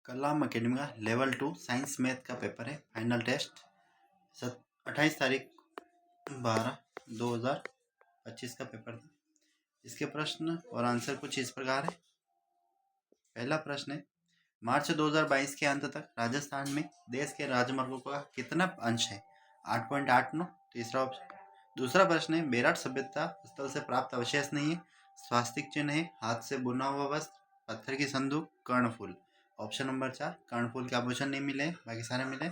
कलाम academy का level 2 science math का paper है। फाइनल टेस्ट 28 तारीख 12/2025 का पेपर था। इसके प्रश्न और आंसर कुछ इस प्रकार है। पहला प्रश्न है, मार्च 2022 के अंत तक राजस्थान में देश के राजमार्गों का कितना अंश है? 8.89। तीसरा ऑप्शन। दूसरा प्रश्न है, बेराट सभ्यता स्थल से प्राप्त अवशेष नहीं है, स्वास्तिक चिन्ह है, हाथ से बुना हुआ वस्त्र, पत्थर की संदूक, कर्णफूल। ऑप्शन नंबर 4, कर्णफूल के आभूषण नहीं मिले, बाकी सारे मिले।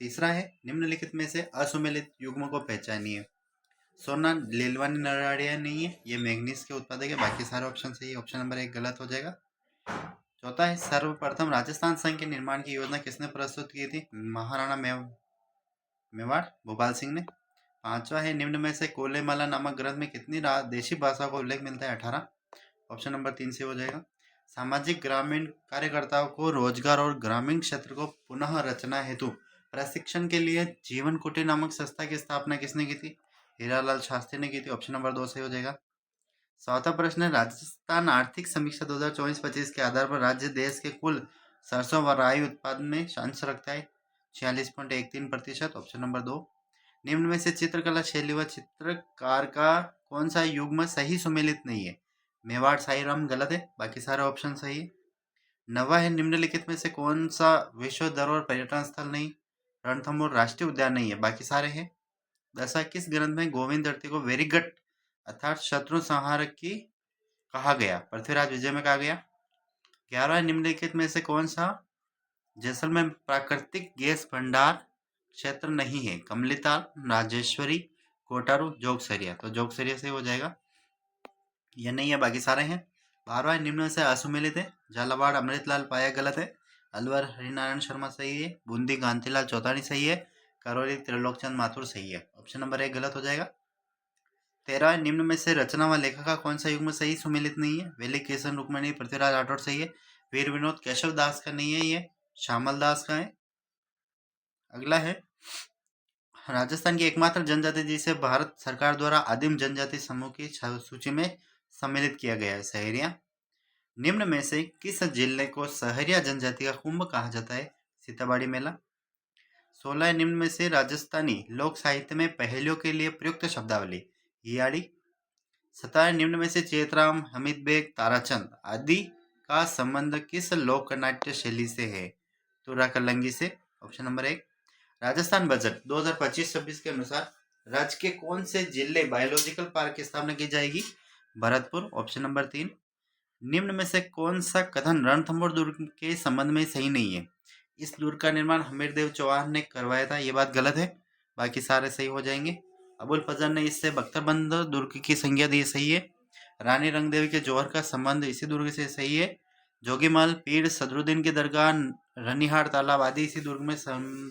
तीसरा है, निम्नलिखित में से असुमेलित युग्म को पहचानिए। सोना लीलवानी नराड़िया नहीं है, ये मैग्नीज के उत्पादक है, बाकी सारे ऑप्शन सही है। ऑप्शन नंबर 1 गलत हो जाएगा। चौथा है, सर्वप्रथम राजस्थान संघ के निर्माण की योजना किसने प्रस्तुत की थी? महाराणा मेवाड़ भोपाल सिंह ने। पांचवा है, निम्न में से कोलेमाला नामक ग्रंथ में कितनी देशी भाषा का उल्लेख मिलता है? 18। ऑप्शन नंबर 3 से हो जाएगा। सामाजिक ग्रामीण कार्यकर्ताओं को रोजगार और ग्रामीण क्षेत्र को पुनः रचना हेतु प्रशिक्षण के लिए जीवन कुटीर नामक संस्था की स्थापना किसने की थी? हीरालाल शास्त्री ने की थी। ऑप्शन नंबर 2 से हो जाएगा। चौथा प्रश्न है, राजस्थान आर्थिक समीक्षा 2024-25 के आधार पर राज्य देश के कुल सरसों व राई उत्पादन में अंश रखता है 46.13%। Option number 2। निम्न में से चित्रकला शैली व चित्रकार का कौन सा युग्म सही सुमेलित नहीं है? मेवाड़ साईराम गलत है, बाकी सारे ऑप्शन सही है। नवा है, निम्नलिखित में से कौन सा विश्व धरोहर पर्यटन स्थल नहीं? रणथंभौर राष्ट्रीय उद्यान नहीं है, बाकी सारे हैं। 10 किस ग्रंथ में गोविंद धरती को वेरीगट अर्थात शत्रु संहारक की कहा गया? पृथ्वीराज विजय में कहा गया। 11 निम्नलिखित में से कौन सा जैसलमेर प्राकृतिक गैस भंडार क्षेत्र नहीं है? कमलीताल, राजेश्वरी, कोटारू, जोगसरिया। तो जोगसरिया से हो जाएगा, यह नहीं है, बाकी सारे हैं। 12 निम्न से असुमेलित है। झालावाड़ अमृतलाल पाया गलत है। अलवर हरिनारायण शर्मा सही है। बूंदी कांतिलाल चौतानी सही है। करौली त्रिलोकचंद माथुर सही है। ऑप्शन नंबर 1 गलत हो जाएगा। 13 निम्न में से रचना व लेखक का कौन सा युग्म सही सुमेलित नहीं है? वेली किशन रुक्मणी पृथ्वीराज राठौड़ सही है। वीर विनोद केशव दास का नहीं है, ये श्यामल दास का है। अगला है, राजस्थान की एकमात्र जनजाति जिसे भारत सरकार द्वारा आदिम जनजाति समूह की सूची में सम्मिलित किया गया है, सहरिया। निम्न में से किस जिले को सहरिया जनजाति का कुंभ कहा जाता है? सीताबाड़ी मेला। 16 निम्न में से राजस्थानी लोक साहित्य में पहेलियों के लिए प्रयुक्त शब्दावली? हियाड़ी। 17 निम्न में से चेतराम, हमीद बेग, ताराचंद आदि का संबंध किस लोक नाट्य शैली से है? तुरा कलंगी से। Option number 1। राजस्थान बजट 2025-26 के अनुसार राज्य के कौन से जिले बायोलॉजिकल पार्क की स्थापना की जाएगी? भरतपुर। Option number 3। निम्न में से कौन सा कथन रणथंभौर दुर्ग के संबंध में सही नहीं है? इस दुर्ग का निर्माण हमीरदेव चौहान ने करवाया था, ये बात गलत है, बाकी सारे सही हो जाएंगे। अबुल फजल ने इससे बख्तरबंद दुर्ग की संज्ञा दी, सही है। रानी रंगदेवी के जौहर का संबंध इसी दुर्ग से, सही है। जोगीमल, पीर सदरुद्दीन की दरगाह, रनिहार तालाब आदि इसी दुर्ग में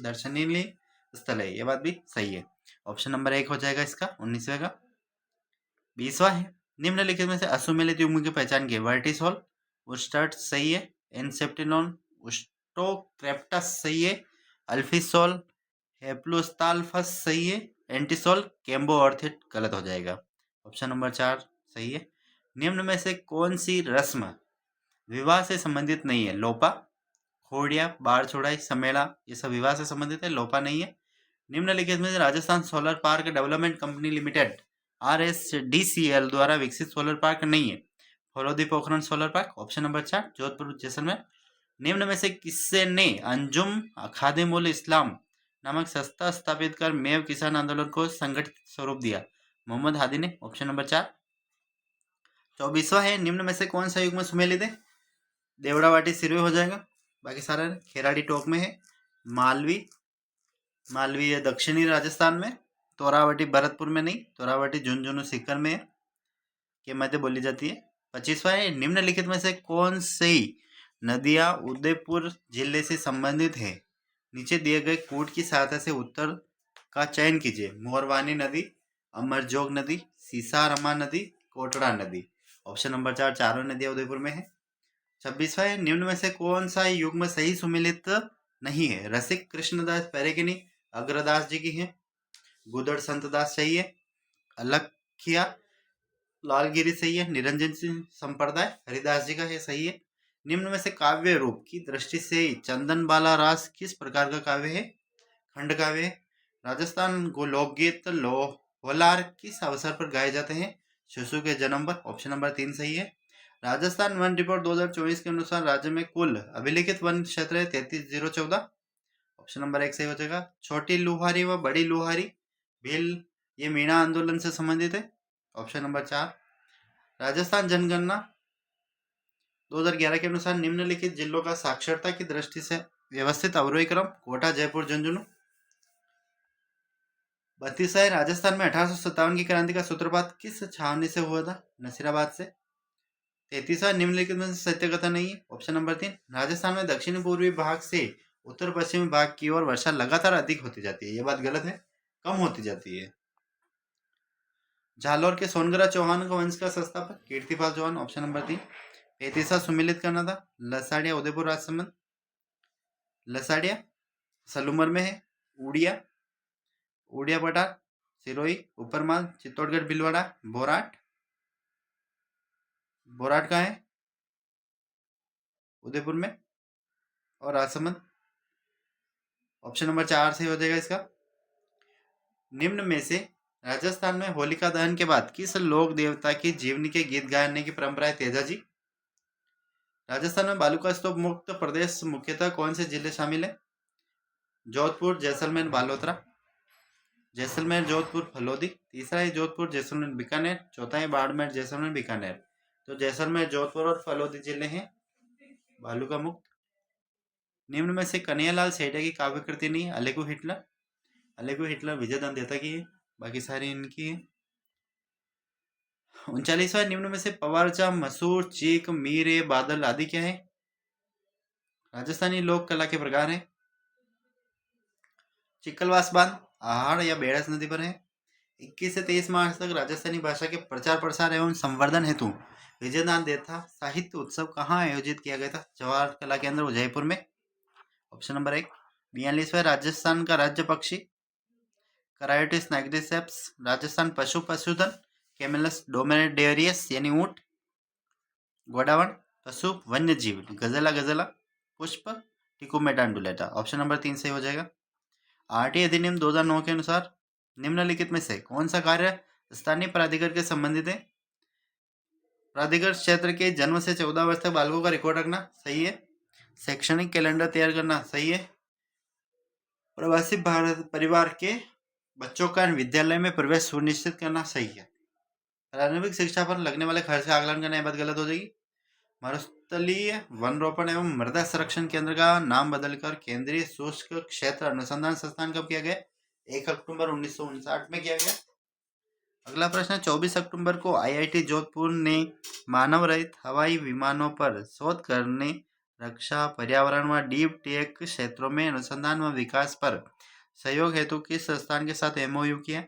दर्शनीय स्थल है, ये बात भी सही है। ऑप्शन नंबर 1 हो जाएगा इसका, 19वें का। 20वां है, निम्नलिखित में से असुमेलित युग्म की पहचान की? वर्टिसोल, उस्टर्ट सही है। एनसेप्टिनोन, उस्टोक्रेप्टस सही है। अल्फिसोल, हेप्लोस्टाल्फस सही है। एंटीसोल, कैम्बो ऑर्थिड गलत हो जाएगा। ऑप्शन नंबर 4 सही है। निम्न में से कौन सी रस्म विवाह से संबंधित नहीं है? लोपा, खोड़िया, बाढ़ छोड़ाई, समेड़ा, ये सब विवाह से संबंधित है, लोपा नहीं है। निम्नलिखित में से Rajasthan solar park development company limited RSDCL द्वारा विकसित सोलर पार्क नहीं है? Phalodi Pokhran solar park. Option number 4 Jodhpur Jaisalmer. निम्न में से किसने ने अंजुम खादिम उल इस्लाम नामक संस्था स्थापित कर मेव किसान आंदोलन को संगठित स्वरूप दिया? मोहम्मद हादी ने। Option number 4। 24वां है, निम्न में से कौन सा युग्म सुमेलित है? देवड़ावाटी सिरवे हो जाएगा, बाकी सारा खेराड़ी टोक में है। मालवी है दक्षिणी राजस्थान में। तोरावटी भरतपुर में नहीं, तोरावटी झुंझुनू सीकर में के मध्य बोली जाती है। 25वां है, निम्नलिखित में से कौन सी नदियां उदयपुर जिले से संबंधित है? नीचे दिए गए कूट की सहायता से उत्तर का चयन कीजिए। मोरवानी नदी, अमरजोग नदी, सीसारमा नदी, कोटड़ा नदी। ऑप्शन नंबर 4 चारों नदियां उदयपुर में है। 26वां है, निम्न में से कौन सा युग्म सही सुमेलित नहीं है? रसिक कृष्णदास पैरेगिनी अग्रदास जी की है। गुदड़ संतदास सही है। अलखिया लालगिरी सही है। निरंजन सिंह संप्रदाय हरिदास जी का है, सही है। निम्न में से काव्य रूप की दृष्टि से चंदन बाला रास किस प्रकार का काव्य है? खंड काव्य है। राजस्थान को लोकगीत होलार किस अवसर पर गाए जाते हैं? शिशु के जन्म पर। ऑप्शन नंबर 3 सही है। राजस्थान वन रिपोर्ट 2024 के अनुसार राज्य में कुल अभिलिखित वन क्षेत्र है 33,014। ऑप्शन नंबर 1 सही हो जाएगा। छोटी लुहारी व बड़ी लुहारी भील ये मीणा आंदोलन से संबंधित है। Option number 4। राजस्थान जनगणना 2011 के अनुसार निम्नलिखित जिलों का साक्षरता की दृष्टि से व्यवस्थित अवरोही क्रम कोटा, जयपुर, झुंझुनू। 32 है। राजस्थान में 1857 की क्रांति का सूत्रपात किस छावनी से हुआ था? नसीराबाद से। 33 निम्नलिखित में से सत्य कथन नहीं है। Option number 3। राजस्थान में दक्षिण पूर्वी भाग से उत्तर पश्चिमी भाग की ओर वर्षा लगातार अधिक होती जाती है। यह बात गलत है, कम होती जाती है। झालोर के सोनगरा चौहान का वंश का संस्थापक कीर्तिपाल चौहान। Option number 3। 35 सुमिलित करना था। लसाड़िया उदयपुर राजसमंद। लसाड़िया सलूमर में है। उड़िया उड़िया पटार सिरोही उपरमाल चित्तौड़गढ़ भीलवाड़ा। बोराट बोराट का है उदयपुर में और राजसमंद। ऑप्शन नंबर 4 से हो जाएगा इसका। निम्न में से राजस्थान में होलिका दहन के बाद किस लोक देवता की जीवनी के गीत गाने की परंपरा है? तेजा जी। राजस्थान में बालू का स्तूप मुक्त प्रदेश मुख्यतः कौन से जिले शामिल है? जोधपुर, जैसलमेर, बालोतरा। जैसलमेर, जोधपुर, फलोदी। तीसरा है जोधपुर, जैसलमेर, बीकानेर। चौथा है बाड़मेर, जैसलमेर, बीकानेर। तो जैसलमेर, जोधपुर और फलोदी जिले हैं बालू का मुक्त। निम्न में से कन्हैयालाल सेठिया की काव्य कृति नहीं? अलेगू हिटलर। अलेगू हिटलर विजय दांदेता की है, बाकी सारी इनकी है। 39वां निम्न में से पवारचा, मसूर, चीक, मीरे, बादल आदि क्या है? राजस्थानी लोक कला के प्रकार है। चिकलवास बांध आहड़ या बेड़स नदी पर है। 21 से 23 मार्च तक राजस्थानी भाषा के प्रचार प्रसार एवं संवर्धन हेतु विजयदान देथा साहित्य उत्सव कहाँ आयोजित किया गया था? जवाहर कला केंद्र उदयपुर में। Option number 1। 42वां राजस्थान का राज्य पक्षी करायोटिस नाइग्रिसेप्स। राजस्थान पशुधन कैमेलस डोमेडेरियस यानी ऊंट। गोडावण पशु वन्य जीव गजला गजला। पुष्प टिकुमेटा अंडुलेटा। ऑप्शन नंबर 3 सही हो जाएगा। आरटीआई अधिनियम 2009 के अनुसार निम्नलिखित में से कौन सा कार्य स्थानीय प्राधिकार के संबंधित है? प्राधिकृत क्षेत्र के जन्म से 14 वर्ष तक बालकों का रिकॉर्ड रखना सही है। शैक्षणिक कैलेंडर तैयार करना सही है। प्रवासी भारत परिवार के बच्चों का विद्यालय में प्रवेश सुनिश्चित करना सही है। प्रारंभिक शिक्षा पर लगने वाले खर्च का आकलन करना यह बात गलत हो जाएगी। मरुस्थलीय वन रोपण एवं मृदा संरक्षण केंद्र का नाम बदलकर केंद्रीय शुष्क क्षेत्र अनुसंधान संस्थान कब किया गया? 1 अक्टूबर 1959 में किया गया। अगला प्रश्न 24 अक्टूबर को आईआईटी जोधपुर ने मानव रहित हवाई विमानों पर शोध करने, रक्षा, पर्यावरण व डीप टेक क्षेत्रों में अनुसंधान व विकास पर सहयोग हेतु किस संस्थान के साथ एमओयू किया?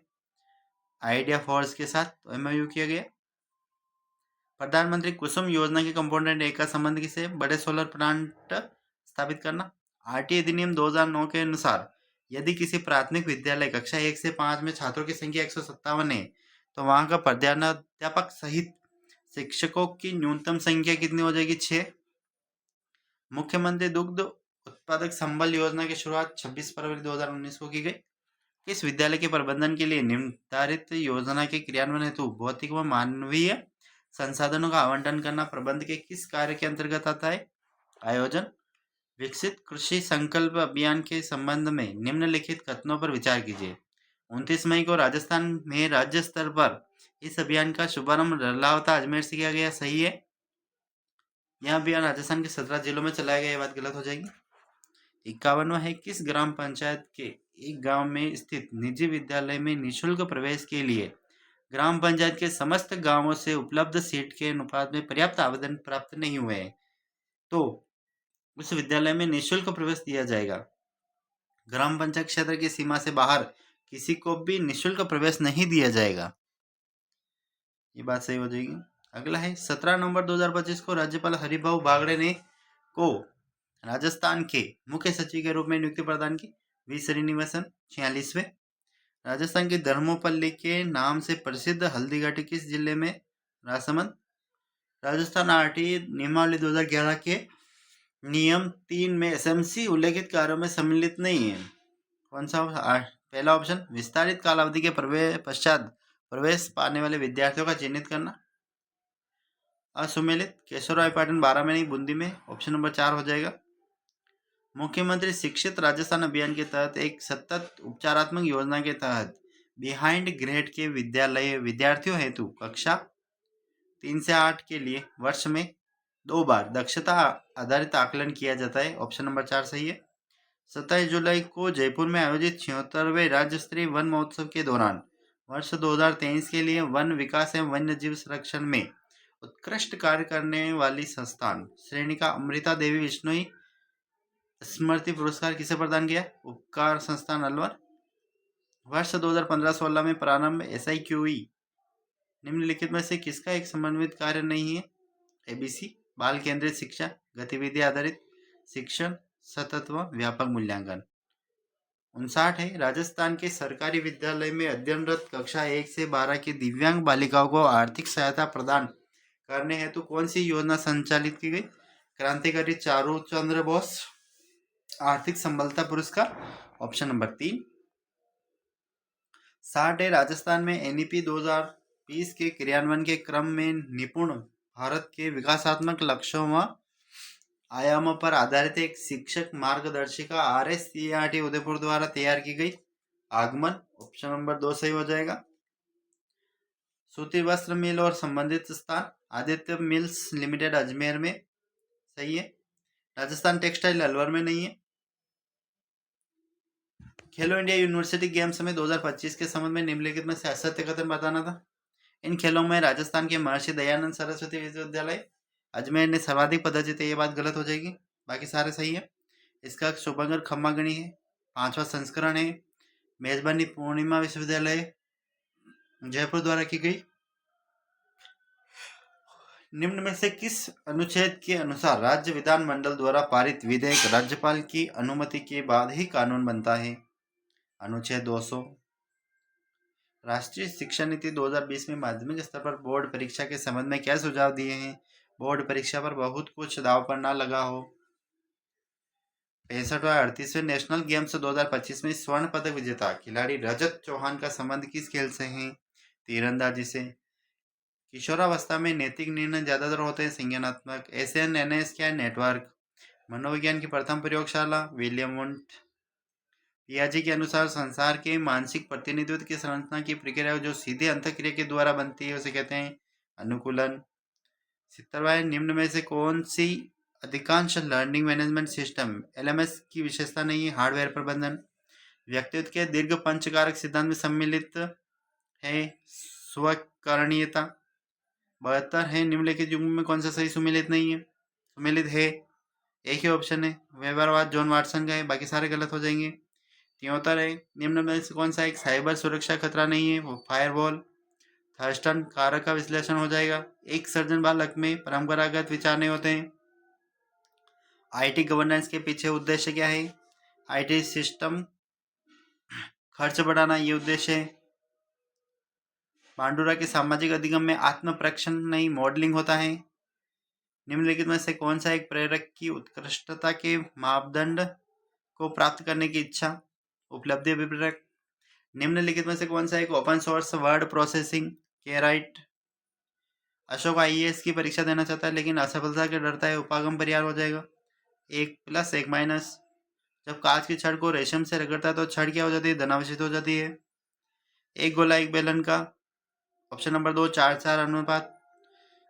आइडिया फोर्स के साथ एमओयू किया गया। प्रधानमंत्री कुसुम योजना के कंपोनेंट ए का संबंध किसे? बड़े सोलर प्लांट स्थापित करना। आरटीआई अधिनियम 2009 के अनुसार यदि किसी प्राथमिक विद्यालय कक्षा 1 से 5 में छात्रों की संख्या 157 है तो वहां का प्रधानाध्यापक सहित शिक्षकों की न्यूनतम संख्या कितनी हो जाएगी? 6। मुख्यमंत्री दुग्ध उत्पादक संबल योजना की शुरुआत 26 फरवरी 2019 को की गई। इस विद्यालय के प्रबंधन के लिए निर्धारित योजना के क्रियान्वयन हेतु भौतिक व मानवीय संसाधनों का आवंटन करना प्रबंध के किस कार्य के अंतर्गत आता है? आयोजन। विकसित कृषि संकल्प अभियान के संबंध में निम्नलिखित कथनों पर विचार कीजिए। 29 मई को राजस्थान में राज्य स्तर पर इस अभियान का शुभारंभ रलावता अजमेर से किया गया। सही है। यह अभियान राजस्थान के 17 जिलों में चलाया गया। ये बात गलत हो जाएगी। 51वां है किस ग्राम पंचायत के एक गांव में स्थित निजी विद्यालय में निःशुल्क प्रवेश के लिए ग्राम पंचायत के समस्त गांवों से उपलब्ध सीट के अनुपात में पर्याप्त आवेदन प्राप्त नहीं हुए हैं तो उस विद्यालय में निःशुल्क प्रवेश दिया जाएगा। ग्राम पंचायत क्षेत्र की सीमा से बाहर किसी को भी निःशुल्क प्रवेश नहीं दिया जाएगा। ये बात सही हो जाएगी। अगला है 17 नवंबर 2025 को राज्यपाल हरिभाऊ बागड़े ने को राजस्थान के मुख्य सचिव के रूप में नियुक्ति प्रदान की। वी श्रीनिवासन। 46वें राजस्थान की धर्मोपल्ली के नाम से प्रसिद्ध हल्दी घाटी किस जिले में? राजसमंद। राजस्थान आरटी नियमावली 2011 के नियम 3 में एसएमसी उल्लेखित कार्यों में सम्मिलित नहीं है। कौन सा? पहला ऑप्शन विस्तारित कालावधि के पश्चात प्रवेश पाने वाले विद्यार्थियों का चिन्हित करना। असुमेलित केशवराय पाटन 12 में नहीं, बूंदी में। ऑप्शन नंबर 4 हो जाएगा। मुख्यमंत्री शिक्षित राजस्थान अभियान के तहत एक सतत उपचारात्मक योजना के तहत बिहाइंड ग्रेड के विद्यार्थियों हेतु कक्षा 3 से 8 के लिए वर्ष में 2 बार दक्षता आधारित आकलन किया जाता है। ऑप्शन नंबर 4 सही है। 27 जुलाई को जयपुर में आयोजित 76वें राज्य स्तरीय वन महोत्सव के दौरान वर्ष 2023 के लिए वन विकास एवं वन्य जीव संरक्षण में उत्कृष्ट कार्य करने वाली संस्थान श्रेणी का अमृता देवी विश्नोई स्मृति पुरस्कार किसे प्रदान किया? उपकार संस्थान अलवर। वर्ष 2015-16 में प्रारंभ SIQE निम्नलिखित में से किसका एक समन्वित कार्य नहीं है? ABC बाल केंद्रित शिक्षा, गतिविधि आधारित शिक्षण, सतत व व्यापक मूल्यांकन। 59 है राजस्थान के सरकारी विद्यालय में अध्ययनरत कक्षा 1 से 12 की दिव्यांग बालिकाओं को आर्थिक सहायता प्रदान करने हेतु कौन सी योजना संचालित की गई? क्रांतिकारी चारू चंद्र बोस आर्थिक संबलता पुरस्कार। Option number 3। 60 है राजस्थान में NEP 2020 के क्रियान्वयन के क्रम में निपुण भारत के विकासात्मक लक्ष्यों व आयामों पर आधारित एक शिक्षक मार्गदर्शिका RSCERT उदयपुर द्वारा तैयार की गई। आगमन। ऑप्शन नंबर 2 सही हो जाएगा। सूती वस्त्र मिल और संबंधित स्थान आदित्य मिल्स लिमिटेड अजमेर में सही है। राजस्थान टेक्सटाइल अलवर में नहीं है। खेलो इंडिया यूनिवर्सिटी गेम्स में 2025 के संबंध में निम्नलिखित में से असत्य कथन बताना था। इन खेलों में राजस्थान के महर्षि दयानंद सरस्वती विश्वविद्यालय अजमेर ने सर्वाधिक पदक जीते। ये बात गलत हो जाएगी, बाकी सारे सही है। इसका शुभंकर खम्मागणी है, 5वां संस्करण है। मेजबानी पूर्णिमा विश्वविद्यालय जयपुर द्वारा की गई। निम्न में से किस अनुच्छेद के अनुसार राज्य विधानमंडल द्वारा पारित विधेयक राज्यपाल की अनुमति के बाद ही कानून बनता है? अनुच्छेद 200। राष्ट्रीय शिक्षा नीति 2020 में माध्यमिक स्तर पर बोर्ड परीक्षा के संबंध में क्या सुझाव दिए हैं? बोर्ड परीक्षा पर बहुत कुछ दाव पर ना लगा हो। 65वां 38वें नेशनल गेम्स 2025 में स्वर्ण पदक विजेता खिलाड़ी रजत चौहान का संबंध किस खेल से है? तीरंदाजी से। किशोरावस्था में नैतिक निर्णय ज्यादातर होते हैं संज्ञानात्मक। SNNS क्या है? नेटवर्क। मनोविज्ञान की प्रथम प्रयोगशाला विलियम वुंट। पियाजे के अनुसार संसार के मानसिक प्रतिनिधित्व की संरचना की प्रक्रिया जो सीधे अंतःक्रिया के द्वारा बनती है उसे कहते हैं अनुकूलन। 70वां निम्न में से कौन सी अधिकांश लर्निंग मैनेजमेंट सिस्टम LMS की विशेषता नहीं है? हार्डवेयर प्रबंधन। व्यक्तित्व के दीर्घ पंचकारक सिद्धांत में सम्मिलित है स्वकरणीयता। 72 है निम्नलिखित युग्म में कौन सा सही सुमेलित नहीं है? सुमेलित है, एक ही ऑप्शन है व्यवहारवाद जॉन वाटसन का है, बाकी सारे गलत हो जाएंगे। 73 है निम्न में से कौन सा एक साइबर सुरक्षा खतरा नहीं है? वो फायरवॉल। थर्स्टन कारक का विश्लेषण हो जाएगा। एक सर्जन बालक में परंपरागत विचार नहीं होते हैं। IT गवर्नेंस के पीछे उद्देश्य क्या है? IT सिस्टम खर्च बढ़ाना, ये उद्देश्य है। पांडुरा के सामाजिक अधिगम में आत्म परीक्षण नहीं मॉडलिंग होता है। निम्नलिखित में से कौन सा एक प्रेरक की उत्कृष्टता के मापदंड को प्राप्त करने की इच्छा? उपलब्धि अभिप्रेरक। निम्नलिखित में से कौन सा एक ओपन सोर्स वर्ड प्रोसेसिंग के राइट? अशोक IAS की परीक्षा देना चाहता है लेकिन असफलता के डरता है, उपागम परिहार हो जाएगा। 1+1- जब कांच की छड़ को रेशम से रगड़ता है तो छड़ क्या हो जाती है? धनावशित हो जाती है। एक गोला एक बेलन का। ऑप्शन नंबर 2 4:4 अनुपात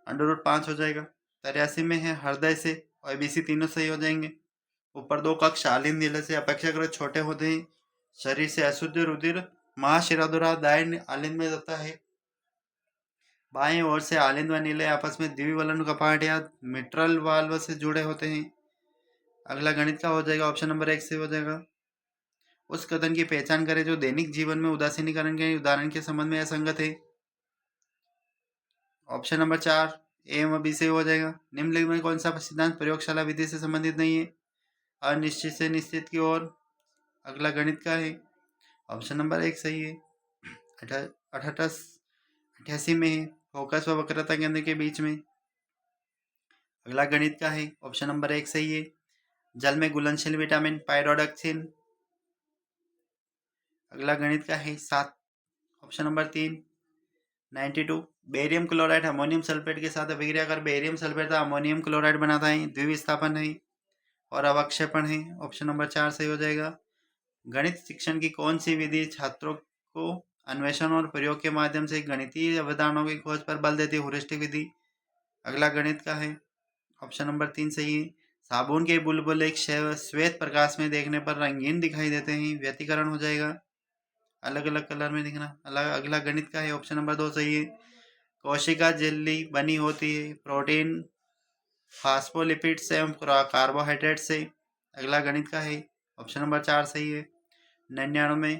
√5 हो जाएगा। 83 में है हृदय से और ABC तीनों सही हो जाएंगे। ऊपर 2 कक्ष आलिंद नीले से अपेक्षाकृत छोटे होते हैं। शरीर से अशुद्ध रुधिर महाशिरा द्वारा दाएं आलिंद में जाता है। बाएं ओर से आलिंद व नीले आपस में द्विवलन कपाट या मिट्रल वाल्व से जुड़े होते हैं। अगला गणित का हो जाएगा, ऑप्शन नंबर 1 से हो जाएगा। उस कथन की पहचान करें जो दैनिक जीवन में उदासीनीकरण के उदाहरण के संबंध में असंगत है। ऑप्शन नंबर 4 A व B से हो जाएगा। निम्नलिखित में कौन सा सिद्धांत प्रयोगशाला विधि से संबंधित नहीं है? अनिश्चित से निश्चित की ओर। अगला गणित का है, ऑप्शन नंबर 1 सही है। 88 में है फोकस व वक्रता केंद्र के बीच में। अगला गणित का है, ऑप्शन नंबर 1 सही है। जल में घुलनशील विटामिन पायरोडक्सिन। अगला गणित का है 7, option number 3 92। Barium chloride ammonium sulphate के साथ अभिक्रिया कर बेरियम सल्फेट का अमोनियम क्लोराइड बनाता है, द्विविस्थापन है और अवक्षेपण है। ऑप्शन नंबर 4 सही हो जाएगा। गणित शिक्षण की कौन सी विधि छात्रों को अन्वेषण और प्रयोग के माध्यम से गणितीय अवधारणाओं की खोज पर बल देती है? ह्यूरिस्टिक विधि। अगला गणित का है, ऑप्शन नंबर 3 सही है। साबुन के बुलबुले एक श्वेत प्रकाश में देखने पर रंगीन दिखाई देते हैं, व्यतिकरण हो जाएगा, अलग अलग कलर में दिखना। अगला गणित का है, ऑप्शन नंबर 2 सही है। कोशिका झिल्ली बनी होती है प्रोटीन, फास्फोलिपिड्स एवं कार्बोहाइड्रेट से। अगला गणित का है, ऑप्शन नंबर 4 सही है। 99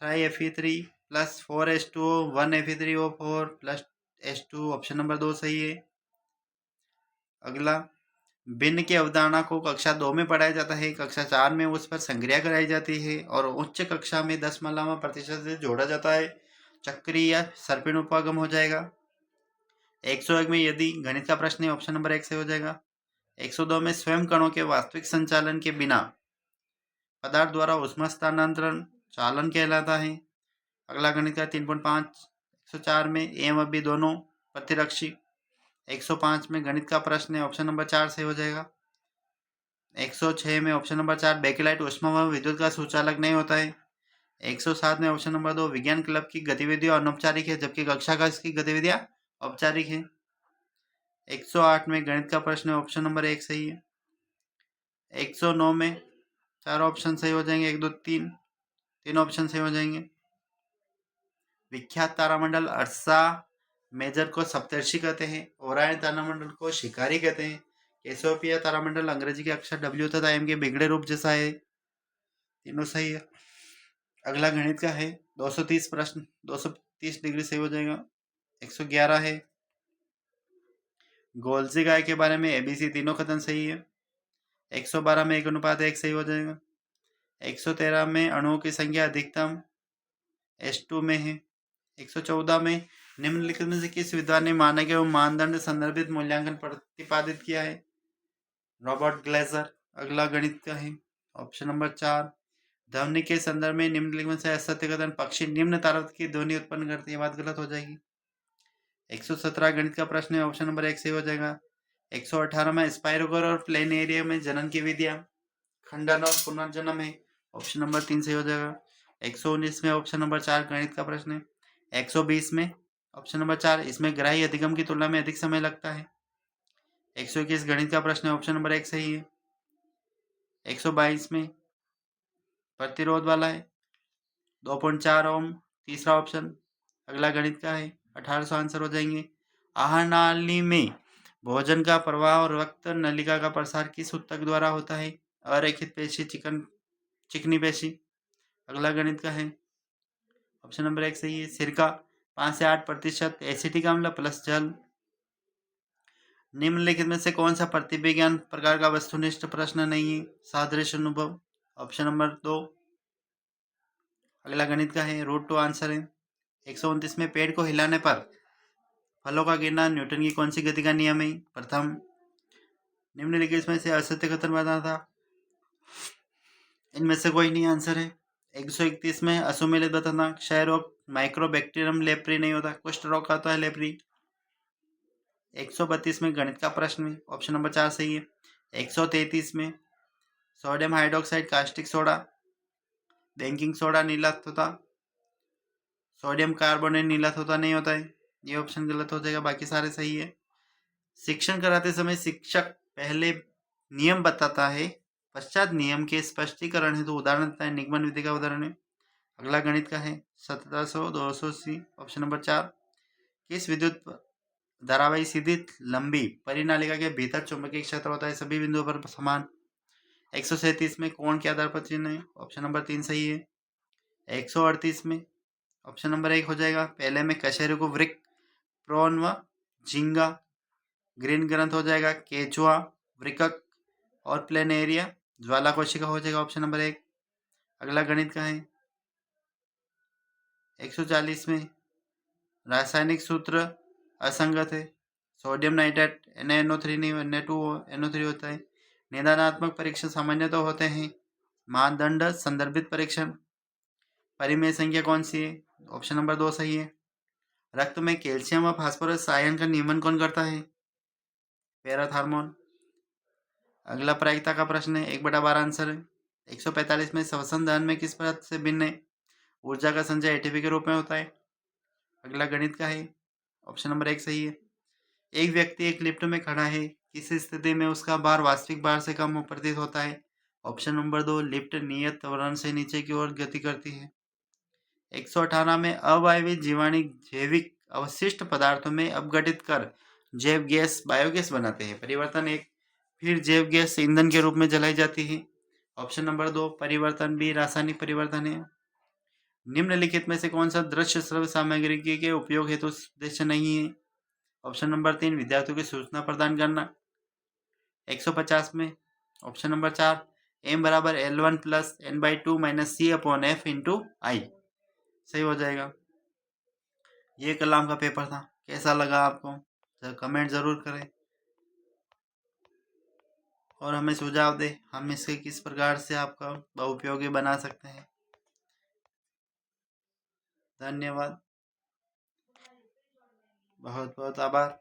3Fe3 plus 4H2O 1Fe3O4 plus H2, option number 2 सही है। अगला, भिन्न की अवधारणा को कक्षा 2 में पढ़ाया जाता है, कक्षा 4 में उस पर संक्रिया कराई जाती है और उच्च कक्षा में 10% से जोड़ा जाता है। चक्रीय या सर्पिण उपागम हो जाएगा। 101 में यदि गणित का प्रश्न है, ऑप्शन नंबर 1 से हो जाएगा। 102 में स्वयं कणों के वास्तविक संचालन के बिना पदार्थ द्वारा ऊष्मा स्थानांतरण चालन कहलाता है। अगला गणित का 3.5। 104 में ए एवं बी दोनों प्रतिरक्षी। 105 में गणित का प्रश्न है, ऑप्शन नंबर 4 से हो जाएगा। 106 में ऑप्शन नंबर 4 बेकेलाइट ऊष्मा व विद्युत का सुचालक नहीं होता है। 107 में ऑप्शन नंबर 2 विज्ञान क्लब की गतिविधियां अनौपचारिक है जबकि कक्षा का इसकी गतिविधियां औपचारिक है। 108 में गणित का प्रश्न है, ऑप्शन नंबर 1 सही है। 109 में 4 ऑप्शन सही हो जाएंगे, 1 2 3 ऑप्शन सही हो जाएंगे। विख्यात तारामंडल अर्सा मेजर को सप्तर्षि कहते हैं, ओरायन तारामंडल को शिकारी कहते हैं। कैसियोपिया तारामंडल अंग्रेजी के अक्षर W तथा M के बिगड़े रूप जैसा है, तीनों सही है। अगला गणित का है 230 प्रश्न, 230 डिग्री सही हो जाएगा। 111 है गोल्जी गाय के बारे में ABC, तीनों कथन सही है। 112 में 1:1 सही हो जाएगा। 113 में अणुओं की संख्या अधिकतम H2 में है। 114 में निम्नलिखित में से किस विद्वान ने मानक एवं मानदंड संदर्भित मूल्यांकन प्रतिपादित किया है? Robert Glazer. अगला गणित का है, ऑप्शन नंबर 4 ध्वनि के संदर्भ में निम्नलिखित में से असत्य कथन पक्षी निम्न तारत की ध्वनि उत्पन्न करती है, बात गलत हो जाएगी। 117 गणित का प्रश्न है, ऑप्शन नंबर 1 सही हो जाएगा। 118 में स्पाइरोगर और प्लेन एरिया में जनन की विधियां खंडन और पुनर्जन्म है, ऑप्शन नंबर 3 सही हो जाएगा। 119 में ऑप्शन नंबर 4 गणित का प्रश्न है। 120 में ऑप्शन नंबर 4 इसमें ग्राही अधिगम की तुलना में अधिक समय लगता है। 121 गणित का प्रश्न है, ऑप्शन नंबर 1 सही है। 122 में प्रतिरोध वाला है, 2.4 ओम, तीसरा ऑप्शन। अगला गणित का है, 1800 आंसर हो जाएंगे। आहार नाली में भोजन का प्रवाह और रक्त नलिका का प्रसार किस ऊतक द्वारा होता है? अरेखित पेशी, चिकनी पेशी। अगला गणित का है, ऑप्शन नंबर 1 सही है। सिरका 5 से 8% एसिटिक अम्ल प्लस जल। निम्नलिखित में से कौन सा प्रतिविज्ञान प्रकार का वस्तुनिष्ठ प्रश्न नहीं है? सादृश्य अनुभव, ऑप्शन नंबर 2। अगला गणित का है, रूट 2 आंसर है। 129 में पेड़ को हिलाने पर फलों का गिरना न्यूटन की कौन सी गति का नियम है? प्रथम। निम्नलिखित में से असत्य कथन बताना था, इनमें से कोई नहीं आंसर है। 131 में असुमेलित बताना, क्षय रोग माइक्रोबैक्टीरियम लेप्री नहीं होता, कुष्ठ रोग का होता है लेप्री। 132 में गणित का प्रश्न है, ऑप्शन नंबर 4 सही है। 133 में sodium hydroxide caustic soda, baking soda नीलात होता, सोडियम कार्बोनेट नीलात होता नहीं होता है, ये ऑप्शन गलत हो जाएगा, बाकी सारे सही है। शिक्षण कराते समय शिक्षक पहले नियम बताता है, पश्चात नियम के स्पष्टीकरण है तो उदाहरण देता है, निगमन विधि का उदाहरण है। अगला गणित का है 1700 280, ऑप्शन नंबर 4 किस विद्युत धारावाही सीधी लंबी परिनालिका के भीतर चुंबकीय क्षेत्र होता है सभी बिंदुओं पर समान। 137 में कोण के आधार पर चिन्ह है, ऑप्शन नंबर 3 सही है। 138 में ऑप्शन नंबर 1 हो जाएगा। पहले में कशेरु को वृक्क, प्रोन व झींगा, ग्रीन ग्रंथ हो जाएगा केचुआ, वृकक और प्लेन एरिया ज्वाला कोशिका हो जाएगा, ऑप्शन नंबर 1। अगला गणित का है 140 में रासायनिक सूत्र असंगत है, सोडियम नाइट्रेट NaNO3 नहीं, Na2NO3 होता है। निदानात्मक परीक्षण सामान्यतः होते हैं। मानदंड संदर्भित परीक्षण। परिमेय संख्या कौन सी है? ऑप्शन नंबर 2 सही है। रक्त में कैल्शियम व फास्फोरस आयन का नियमन कौन करता है? पैराथार्मोन। अगला प्रायिकता का प्रश्न है, 1/12 आंसर है। 145 में श्वसन दहन में किस पदार्थ से भिन्न है? ऊर्जा का संचय एटीपी के रूप में होता है। अगला गणित का है, ऑप्शन नंबर 1 सही है। एक व्यक्ति एक लिफ्ट में खड़ा है, किस स्थिति में उसका भार वास्तविक भार से कम प्रतीत होता है? ऑप्शन नंबर 2, लिफ्ट नियत त्वरण से नीचे की ओर गति करती है। 118 में अवायवीय जीवाणु जैविक अवशिष्ट पदार्थों में अपघटित कर जैव गैस बायोगैस बनाते हैं। परिवर्तन 1, फिर जैव गैस ईंधन के रूप में जलाई जाती है। ऑप्शन नंबर 2, परिवर्तन बी रासायनिक परिवर्तन है। निम्नलिखित में से कौन सा दृश्य श्रव्य सामग्री के उपयोग हेतु उद्देश्य नहीं है? ऑप्शन नंबर 3, विद्यार्थियों की सूचना प्रदान करना। 150 में ऑप्शन नंबर 4, m बराबर L1 plus N/2 minus C/F into आई सही हो जाएगा। ये कलाम का पेपर था, कैसा लगा आपको? कमेंट जरूर करें और हमें सुझाव दें, हम इसे किस प्रकार से आपका बहुउपयोगी बना सकते हैं। धन्यवाद, बहुत बहुत आभार।